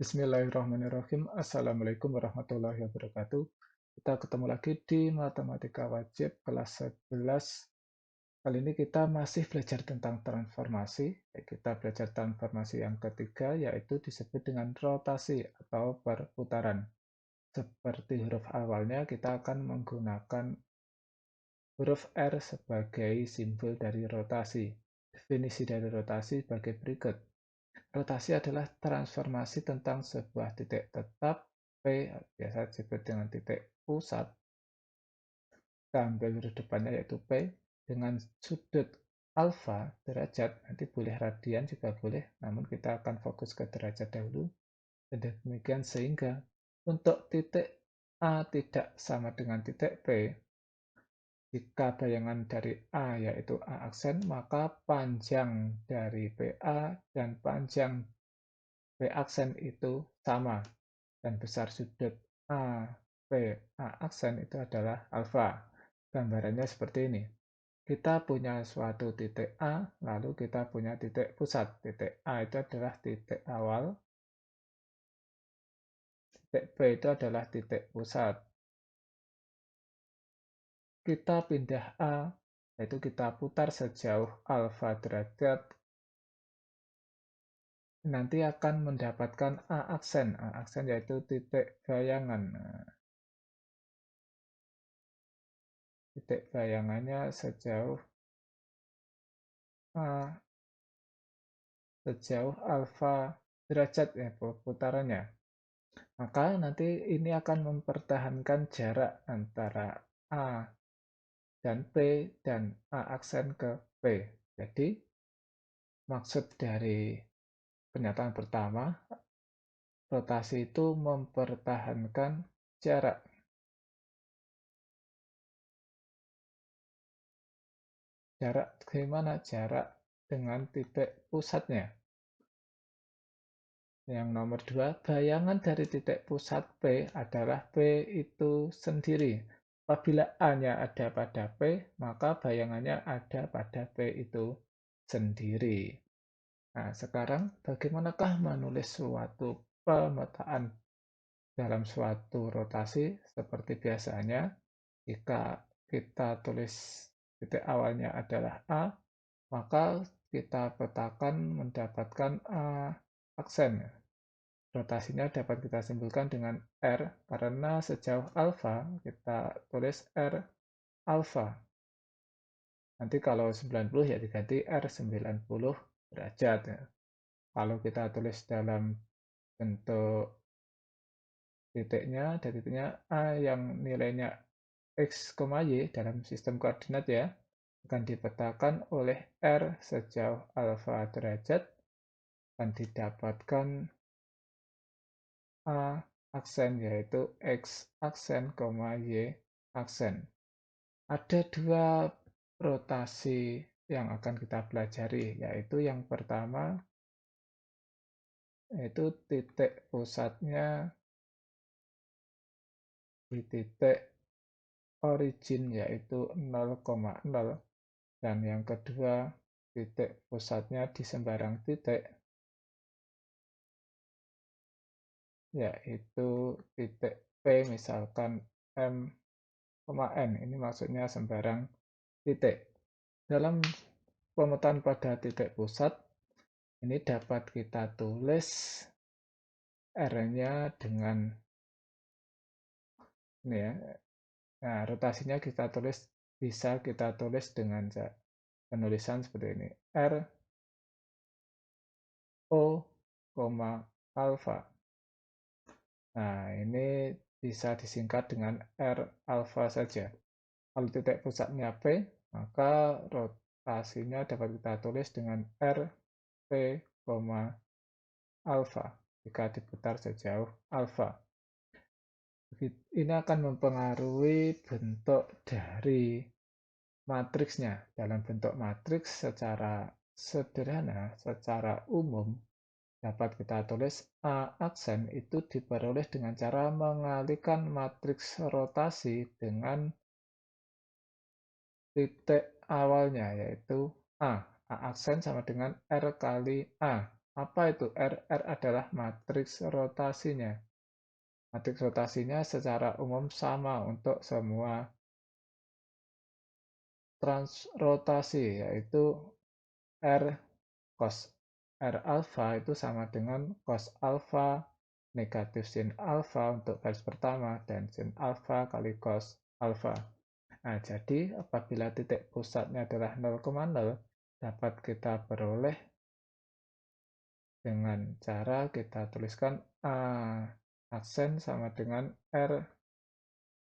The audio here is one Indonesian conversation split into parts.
Bismillahirrahmanirrahim. Assalamualaikum warahmatullahi wabarakatuh. Kita ketemu lagi di Matematika Wajib kelas 11. Kali ini kita masih belajar tentang transformasi. Kita belajar transformasi yang ketiga, yaitu disebut dengan rotasi atau perputaran. Seperti huruf awalnya, kita akan menggunakan huruf R sebagai simbol dari rotasi. Definisi dari rotasi sebagai berikut. Rotasi adalah transformasi tentang sebuah titik tetap P, biasa disebut dengan titik pusat. Kita ambil huruf depannya yaitu P, dengan sudut alfa derajat, nanti boleh radian juga boleh, namun kita akan fokus ke derajat dahulu. Dan demikian sehingga untuk titik A tidak sama dengan titik P, jika bayangan dari A yaitu A aksen, maka panjang dari PA dan panjang B aksen itu sama, dan besar sudut A, P, A aksen itu adalah alfa. Gambarannya seperti ini. Kita punya suatu titik A, lalu kita punya titik pusat. Titik A itu adalah titik awal, titik P itu adalah titik pusat. Kita pindah A, yaitu kita putar sejauh alfa derajat, nanti akan mendapatkan A aksen. A aksen yaitu titik bayangan. Titik bayangannya sejauh alfa derajat ya putarannya. Maka nanti ini akan mempertahankan jarak antara A dan P dan A aksen ke P. Jadi maksud dari pernyataan pertama, rotasi itu mempertahankan jarak. Jarak gimana? Jarak dengan titik pusatnya. Yang nomor 2, bayangan dari titik pusat P adalah P itu sendiri. Apabila A-nya ada pada P, maka bayangannya ada pada P itu sendiri. Nah, sekarang bagaimanakah menulis suatu pemetaan dalam suatu rotasi? Seperti biasanya, jika kita tulis titik awalnya adalah A, maka kita petakan mendapatkan A aksen. Rotasinya dapat kita simpulkan dengan R, karena sejauh alfa kita tulis R alfa. Nanti kalau 90 ya diganti R 90 derajat. Kalau kita tulis dalam bentuk titiknya, ada titiknya A yang nilainya X, Y dalam sistem koordinat ya, akan dipetakan oleh R sejauh alfa derajat dan didapatkan A aksen yaitu X aksen, Y aksen. Ada dua rotasi yang akan kita pelajari, yaitu yang pertama yaitu titik pusatnya di titik origin yaitu 0,0, dan yang kedua titik pusatnya di sembarang titik yaitu titik P, misalkan M, N. Ini maksudnya sembarang titik. Dalam pemetaan pada titik pusat, ini dapat kita tulis R-nya dengan ini ya. Nah, rotasinya bisa kita tulis dengan penulisan seperti ini. R O, alfa. Nah, ini bisa disingkat dengan R alfa saja. Kalau titik pusatnya P, maka rotasinya dapat kita tulis dengan R P, alfa jika diputar sejauh alfa. Ini akan mempengaruhi bentuk dari matriksnya. Dalam bentuk matriks secara sederhana, secara umum, dapat kita tulis A aksen itu diperoleh dengan cara mengalihkan matriks rotasi dengan titik awalnya, yaitu A. A aksen sama dengan R kali A. Apa itu R? R adalah matriks rotasinya. Matriks rotasinya secara umum sama untuk semua transrotasi, yaitu R cos R alfa itu sama dengan cos alfa negatif sin alfa untuk garis pertama dan sin alfa kali cos alfa. Nah, jadi apabila titik pusatnya adalah 0,0 dapat kita peroleh dengan cara kita tuliskan A aksen sama dengan R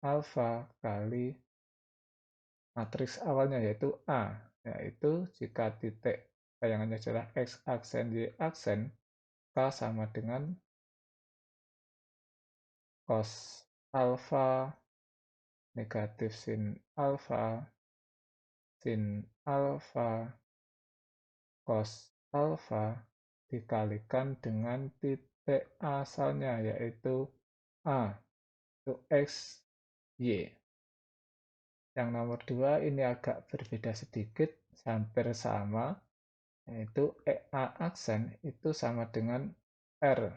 alfa kali matriks awalnya yaitu A, yaitu jika titik bayangannya adalah X aksen Y aksen, K sama dengan cos alfa negatif sin alfa cos alfa dikalikan dengan titik asalnya yaitu A, itu X, Y. Yang nomor 2 ini agak berbeda sedikit, hampir sama, yaitu A aksen itu sama dengan R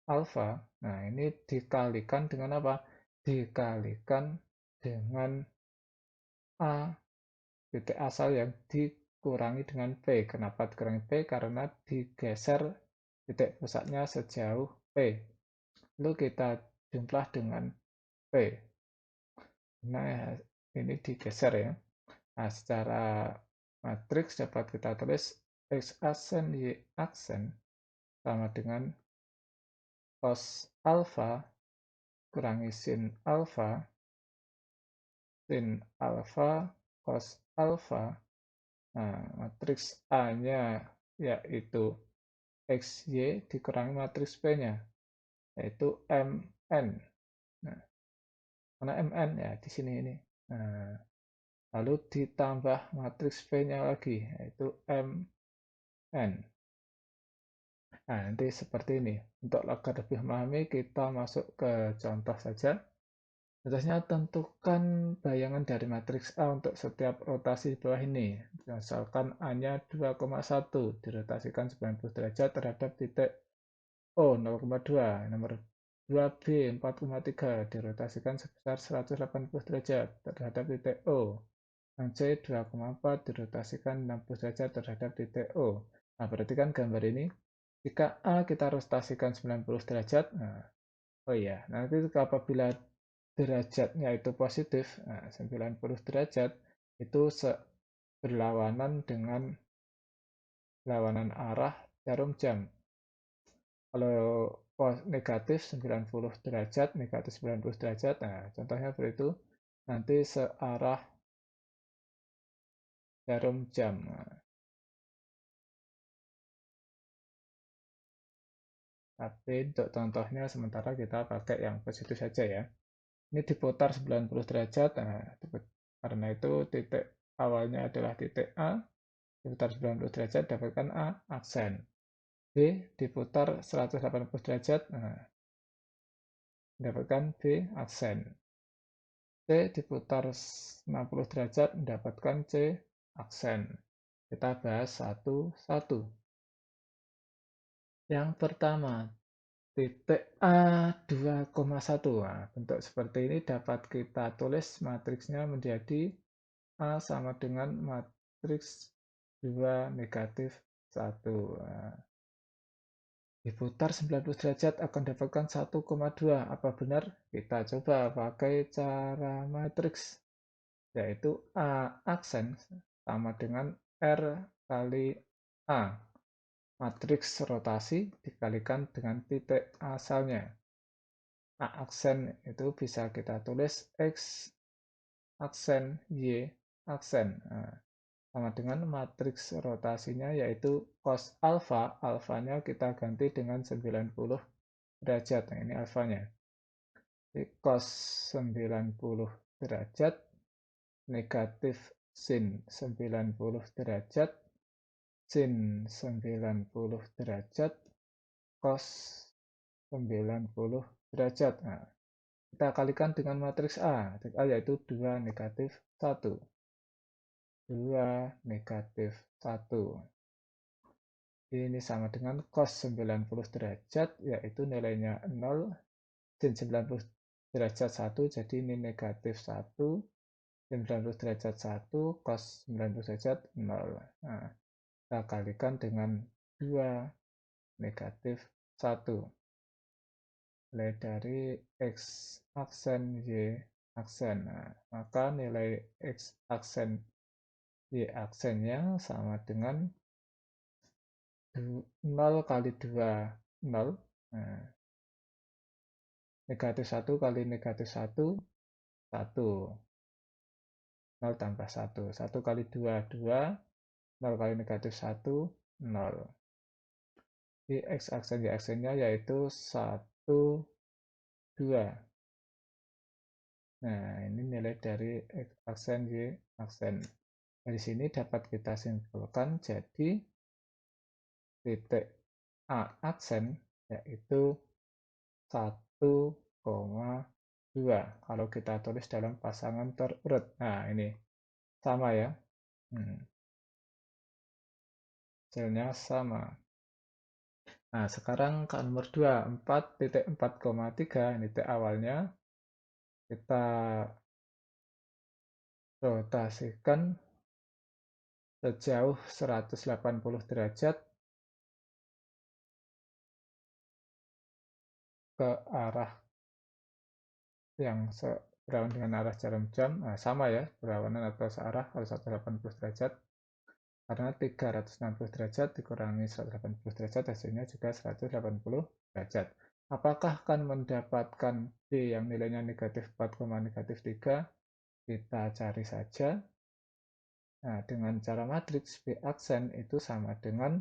alfa. Nah, ini dikalikan dengan apa? Dikalikan dengan A titik asal yang dikurangi dengan P. Kenapa dikurangi P? Karena digeser titik pusatnya sejauh P. Lalu kita jumlah dengan P. Nah, ini digeser ya. Nah, secara matriks dapat kita tulis X aksen Y aksen sama dengan cos alfa kurangi sin alfa cos alfa. Nah, matriks A-nya yaitu XY dikurangi matriks P-nya yaitu MN. Nah, mana MN ya di sini ini. Nah, lalu ditambah matriks P-nya lagi yaitu MN. Nah, nanti seperti ini. Untuk agar lebih memahami, kita masuk ke contoh saja. Contohnya, tentukan bayangan dari matriks A untuk setiap rotasi di bawah ini. Misalkan A-nya 2,1 dirotasikan 90 derajat terhadap titik O 0,2. Nomor 2B 4,3 dirotasikan sebesar 180 derajat terhadap titik O. Yang C 2,4 dirotasikan 60 derajat terhadap titik O. Nah, perhatikan gambar ini. Jika A kita rotasikan 90 derajat, nah, oh iya, nanti apabila derajatnya itu positif, nah 90 derajat itu berlawanan dengan lawanan arah jarum jam. Kalau negatif 90 derajat, negatif 90 derajat, nah contohnya seperti itu, nanti searah jarum jam. Nah, tapi untuk contohnya sementara kita pakai yang positif saja ya. Ini diputar 90 derajat, nah, karena itu titik awalnya adalah titik A, diputar 90 derajat dapatkan A aksen. B diputar 180 derajat, nah, mendapatkan B aksen. C diputar 90 derajat mendapatkan C aksen. Kita bahas satu-satu. Yang pertama, titik A 2,1. Nah, bentuk seperti ini dapat kita tulis matriksnya menjadi A sama dengan matriks 2 negatif 1. Nah, diputar 90 derajat akan dapatkan 1,2. Apa benar? Kita coba pakai cara matriks, yaitu A aksen sama dengan R kali A. Matriks rotasi dikalikan dengan titik asalnya. A aksen itu bisa kita tulis X aksen Y aksen. Nah, sama dengan matriks rotasinya yaitu cos alfa. Alfanya kita ganti dengan 90 derajat. Nah, ini alfanya. Jadi cos 90 derajat negatif sin 90 derajat sin 90 derajat cos 90 derajat. Nah, kita kalikan dengan matriks A. Matriks A yaitu 2 negatif 1. 2 negatif 1. Ini sama dengan cos 90 derajat, yaitu nilainya 0, sin 90 derajat 1, jadi ini negatif 1, sin 90 derajat 1, cos 90 derajat 0. Nah, kita kalikan dengan 2, negatif 1. Mulai dari X aksen Y aksen. Nah, maka nilai X aksen Y aksennya sama dengan 0 kali 2, 0. Nah, negatif 1 kali negatif 1, 1. 0 tambah 1. 1 kali 2, 2. 0 kali negatif 1, 0. Di X aksen Y aksennya yaitu 1, 2. Nah, ini nilai dari X aksen Y aksen. Dari sini dapat kita simpulkan jadi titik A aksen yaitu 1,2 kalau kita tulis dalam pasangan terurut. Nah, ini sama ya. Hasilnya sama. Nah, sekarang ke nomor 2, 4,4,3 ini titik awalnya. Kita rotasikan sejauh 180 derajat ke arah yang berlawanan dengan arah jarum jam. Nah, sama ya, berlawanan atau searah kalau 180 derajat. Karena 360 derajat dikurangi 180 derajat hasilnya juga 180 derajat. Apakah akan mendapatkan B yang nilainya negatif 4, negatif 3? Kita cari saja. Nah, dengan cara matriks B aksen itu sama dengan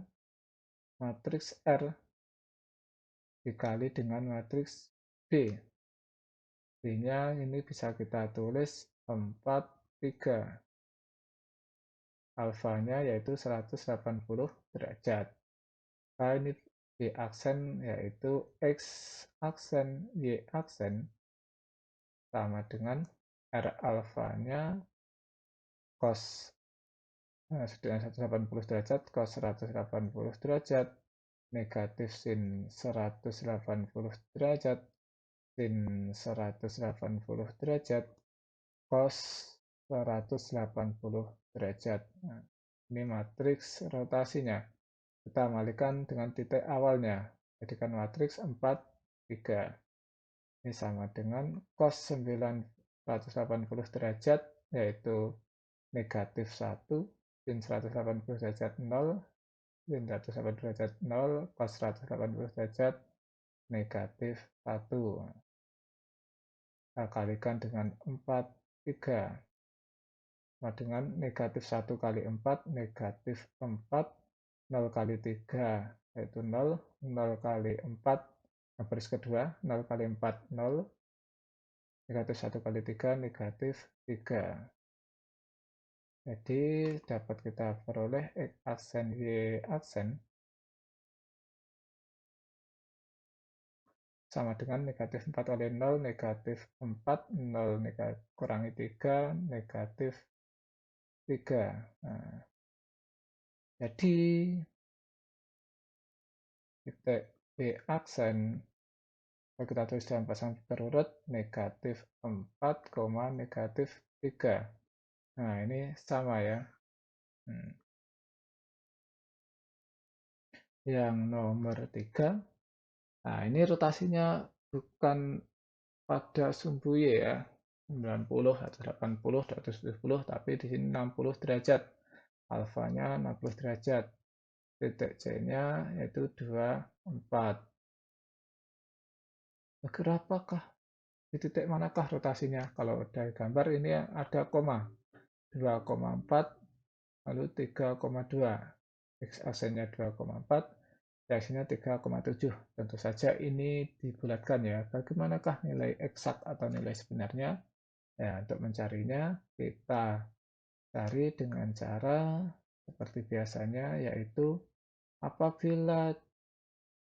matriks R dikali dengan matriks B. B-nya ini bisa kita tulis 4, 3. Alfanya yaitu 180 derajat. Nah, ini Y aksen yaitu X aksen Y aksen sama dengan R alfanya cos 180 derajat cos 180 derajat negatif sin 180 derajat sin 180 derajat cos 180 derajat. Nah, ini matriks rotasinya. Kita kembalikan dengan titik awalnya. Jadikan matriks 4, 3. Ini sama dengan cos 980 derajat, yaitu negatif 1, sin 180 derajat 0, sin 180 derajat 0, cos 180 derajat negatif 1. Kita kalikan dengan 4, 3. Sama dengan negatif 1 kali 4, negatif 4, 0 kali 3, yaitu 0, 0 kali 4, baris kedua, 0 kali 4, 0, negatif 1 kali 3, negatif 3. Jadi dapat kita peroleh X aksen Y aksen sama dengan negatif 4 kali 0, negatif 4, 0 kurangi 3, negatif 3. Nah, jadi titik B aksen kalau kita tulis dalam pasangan berurut negatif 4, negatif 3. Nah, ini sama ya. Yang nomor 3. Nah, ini rotasinya bukan pada sumbu Y ya. 90, 180, 170, tapi di sini 60 derajat. Alfanya 60 derajat. Titik C-nya yaitu 2, 4. Berapakah di titik manakah rotasinya? Kalau dari gambar ini ada koma. 2,4 lalu 3,2. X aksennya 2,4, y aksennya 3,7. Tentu saja ini dibulatkan ya. Bagaimanakah nilai eksak atau nilai sebenarnya? Ya, untuk mencarinya kita cari dengan cara seperti biasanya, yaitu apabila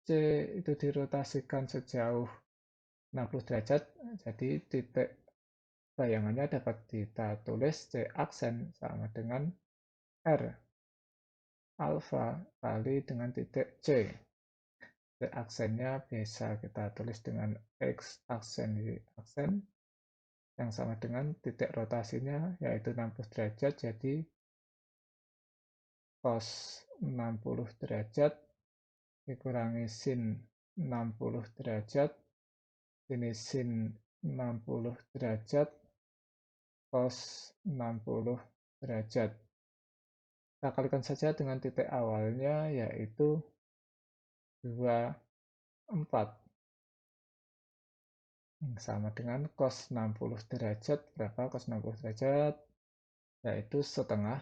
C itu dirotasikan sejauh 60 derajat, jadi titik bayangannya dapat kita tulis C aksen sama dengan R. alfa kali dengan titik C. Titik aksennya bisa kita tulis dengan X aksen Y aksen yang sama dengan titik rotasinya yaitu 60 derajat, jadi cos 60 derajat dikurangi sin 60 derajat, ini sin 60 derajat, cos 60 derajat. Kita kalikan saja dengan titik awalnya yaitu 24. Sama dengan cos 60 derajat. Berapa cos 60 derajat? Yaitu setengah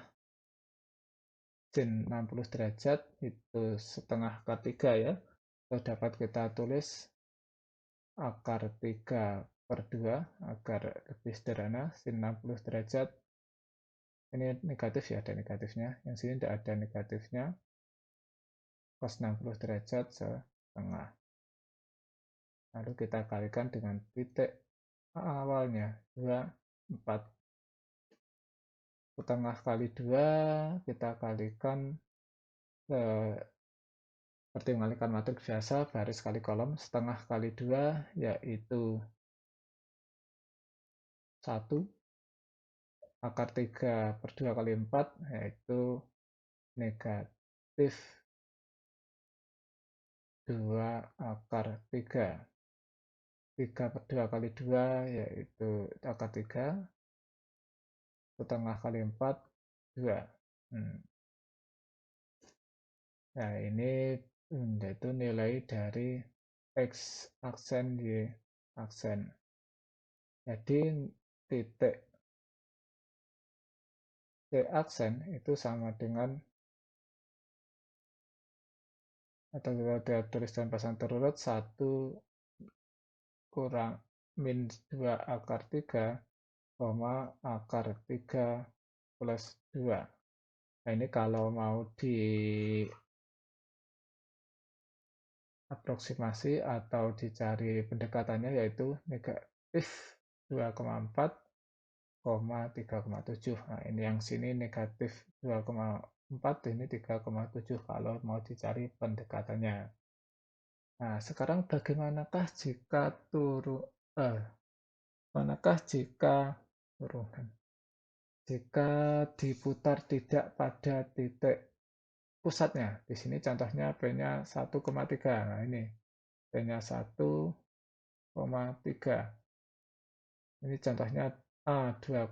sin 60 derajat itu setengah ketiga ya. Atau dapat kita tulis akar 3/2 agar lebih sederhana. Sin 60 derajat ini negatif ya, ada negatifnya. Yang sini tidak ada negatifnya. Cos 60 derajat setengah. Lalu kita kalikan dengan titik awalnya 24. Setengah kali 2 kita kalikan seperti mengalihkan matriks biasa, baris kali kolom. Setengah kali 2 yaitu 1. Akar 3/2 kali 4 yaitu negatif 2 akar 3. 3/2 kali 2 yaitu akar 3. Setengah kali 4, 2. Nah, ini yaitu nilai dari X aksen Y aksen. Jadi titik C aksen itu sama dengan, atau kita tulis dalam pasang terurut, 1 kurang min 2 akar 3, akar 3 plus 2. Nah, ini kalau mau diaproksimasi atau dicari pendekatannya yaitu negatif 2,4, 3,7. Nah, ini yang sini negatif 2,4, ini 3,7 kalau mau dicari pendekatannya. Nah, sekarang bagaimanakah jika manakah jika turunan? Jika diputar tidak pada titik pusatnya. Di sini contohnya P-nya 1,3. Nah, ini P-nya 1,3. Ini contohnya A 2,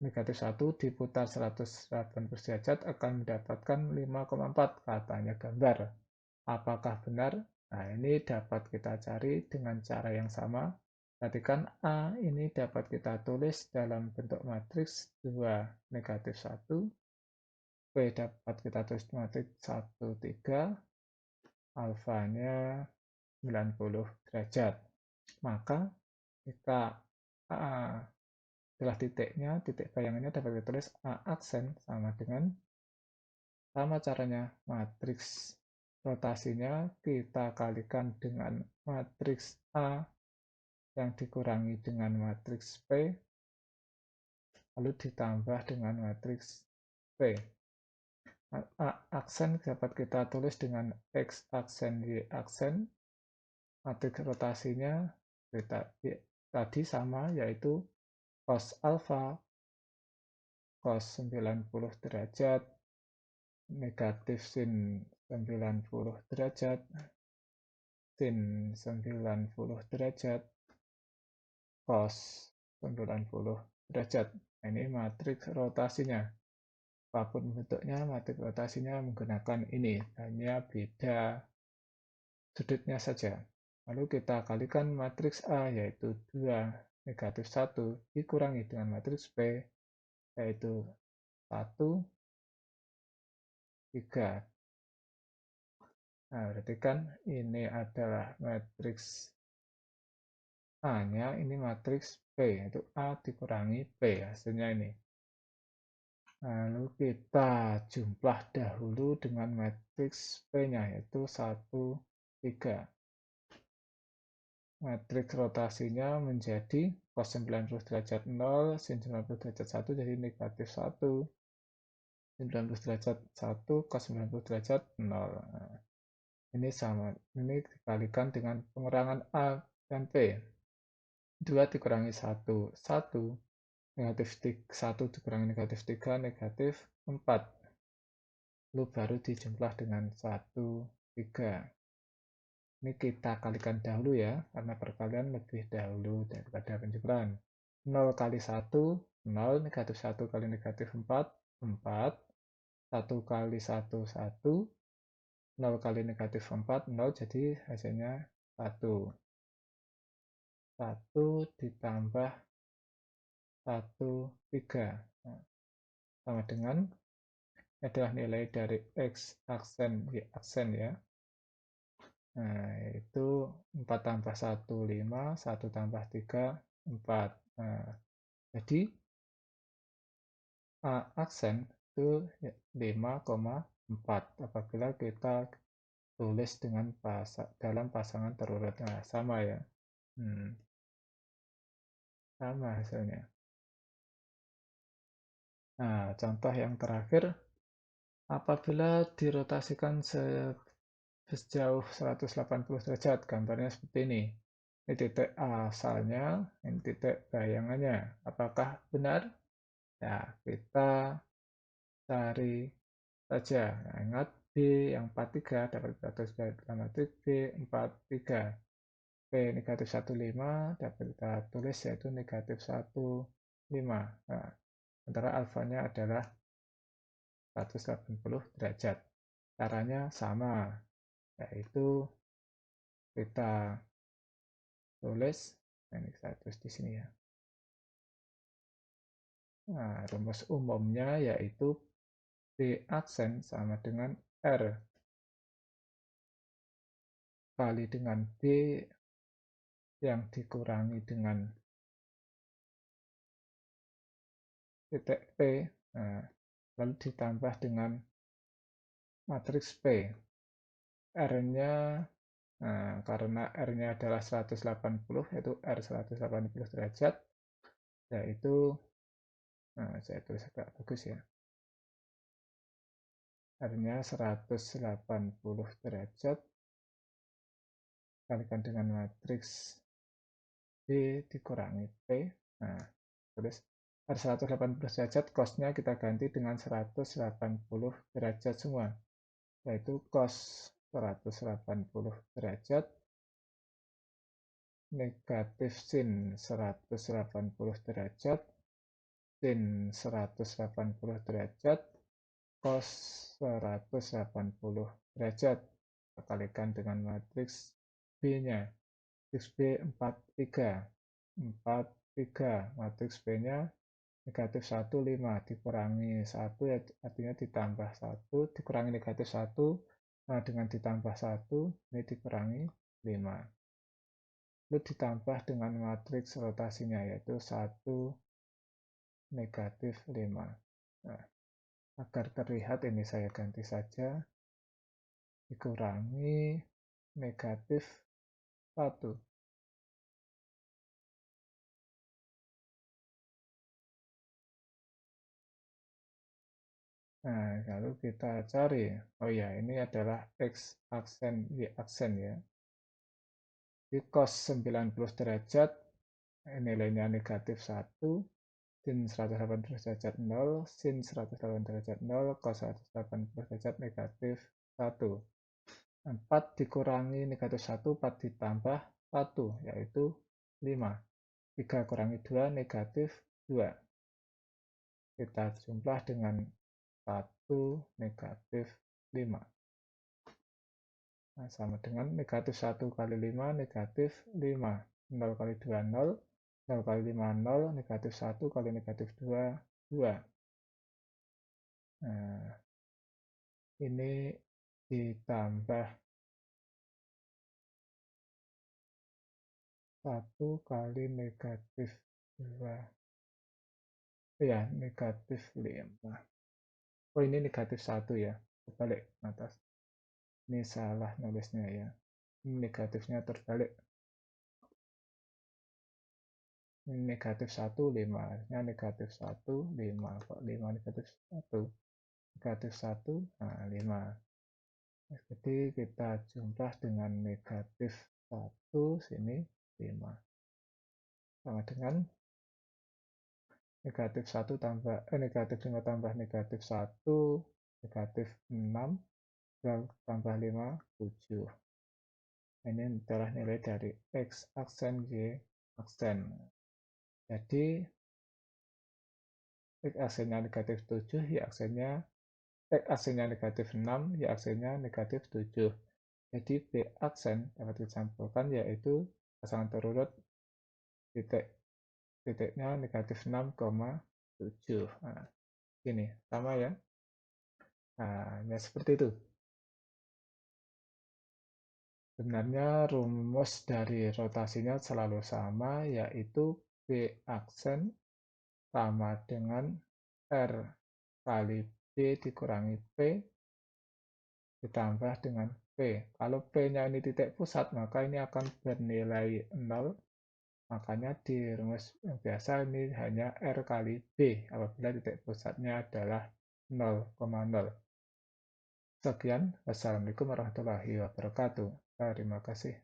negatif 1 diputar 180 derajat akan mendapatkan 5,4 katanya gambar. Apakah benar? Nah, ini dapat kita cari dengan cara yang sama. Perhatikan A ini dapat kita tulis dalam bentuk matriks 2, negatif 1. P dapat kita tulis matriks 1, 3. Alfanya 90 derajat. Maka jika A adalah titiknya, titik bayangannya dapat ditulis A aksen sama dengan, sama caranya, matriks rotasinya kita kalikan dengan matriks A yang dikurangi dengan matriks P, lalu ditambah dengan matriks P. A aksen dapat kita tulis dengan X aksen Y aksen, matriks rotasinya tadi sama, yaitu cos alfa cos 90 derajat negatif sin 90 derajat sin 90 derajat cos 90 derajat. Ini matriks rotasinya. Apapun bentuknya, matriks rotasinya menggunakan ini, hanya beda sudutnya saja. Lalu kita kalikan matriks A yaitu 2 negatif 1 dikurangi dengan matriks B yaitu 1, 3. Nah, berarti kan ini adalah matriks A-nya, ini matriks B, yaitu A dikurangi B, hasilnya ini. Lalu kita jumlah dahulu dengan matriks P-nya, yaitu 1, 3. Matriks rotasinya menjadi cos 90 derajat 0, sin 90 derajat 1, jadi negatif 1. 90 derajat 1, cos 90 derajat 0. Nah, ini sama, ini dikalikan dengan pengurangan A dan P. 2 dikurangi 1, 1. Negatif 1 dikurangi negatif 3, negatif 4. Lalu baru dijumlah dengan 1, 3. Ini kita kalikan dahulu ya, karena perkalian lebih dahulu daripada penjumlahan. 0 kali 1, 0, negatif 1 kali negatif 4, 4. 1 kali 1, 1. 0 kali negatif 4, 0, jadi hasilnya 1. 1 ditambah 1, 3. Nah, sama dengan adalah nilai dari X aksen, Y aksen ya. Nah, itu 4 tambah 1, 5, 1 tambah 3, 4. Nah, jadi A aksen itu 5,4 apabila kita tulis dengan dalam pasangan terurut. Nah, sama ya. Sama hasilnya. Nah, contoh yang terakhir, apabila dirotasikan sejauh 180 derajat, gambarnya seperti ini. Ini titik asalnya, ini titik bayangannya. Apakah benar? Ya, kita cari saja. Nah, ingat B yang 43 dapat kita dalam matrik B 43. P negatif 15 dapat kita tulis yaitu negatif 15. Nah, sementara alfanya adalah 180 derajat. Caranya sama, yaitu kita tulis, ini saya tulis di sini ya. Nah, rumus umumnya yaitu B aksen sama dengan R kali dengan B yang dikurangi dengan titik P, nah, lalu ditambah dengan matriks P. R-nya, nah, karena R-nya adalah 180, yaitu R 180 derajat, yaitu, nah, saya tulis agak bagus ya, R-nya 180 derajat, kalikan dengan matriks B dikurangi P. Nah, tulis R 180 derajat, cos-nya kita ganti dengan 180 derajat semua, yaitu cos 180 derajat negatif sin 180 derajat sin 180 derajat cos 180 derajat. Kita kalikan dengan matriks B-nya. Matriks B 43. 43. Matriks B-nya negatif 1, 5. Dikurangi 1, ya, artinya ditambah 1. Dikurangi negatif 1. Nah, dengan ditambah 1, ini dikurangi 5. Lalu ditambah dengan matriks rotasinya, yaitu 1, negatif 5. Nah, agar terlihat ini saya ganti saja, dikurangi negatif 1. Nah, lalu kita cari, oh ya, ini adalah X aksen, Y aksen ya. Di cos 90 derajat, nilainya negatif 1, sin 180 derajat 0, sin 180 derajat 0, cos 180 derajat negatif 1. 4 dikurangi negatif 1, 4 ditambah 1, yaitu 5. 3 kurangi 2, negatif 2. Kita jumlah dengan 1, negatif 5. Nah, sama dengan negatif 1 kali 5, negatif 5. 0 kali 2, 0. 0 kali 5, 0. Negatif 1 kali negatif 2, 2. Nah, ini ditambah 1 kali negatif 2. Ya, negatif 5. Oh, ini negatif 1 ya. Terbalik atas. Ini salah nulisnya ya. Ini negatifnya terbalik. Ini negatif 1, 5. Artinya negatif 1, 5. Kok 5 negatif 1? negatif 1, nah 5. Jadi kita jumlah dengan negatif 1, sini 5. Sama dengan negatif 5 tambah negatif 1, negatif 6, tambah 5, 7. Ini adalah nilai dari X aksen, Y aksen. Jadi X aksennya negatif 7, Y aksennya X aksennya negatif 6, Y aksennya negatif 7. Jadi B aksen dapat disampulkan yaitu pasangan terurut titiknya negatif 6,7. Nah, ini sama ya. Nah, ya seperti itu. Sebenarnya rumus dari rotasinya selalu sama, yaitu B aksen sama dengan R kali B dikurangi P ditambah dengan P. Kalau P-nya ini titik pusat, maka ini akan bernilai 0. Makanya di rumus yang biasa ini hanya R kali B apabila titik pusatnya adalah 0,0. Sekian, wassalamualaikum warahmatullahi wabarakatuh. Terima kasih.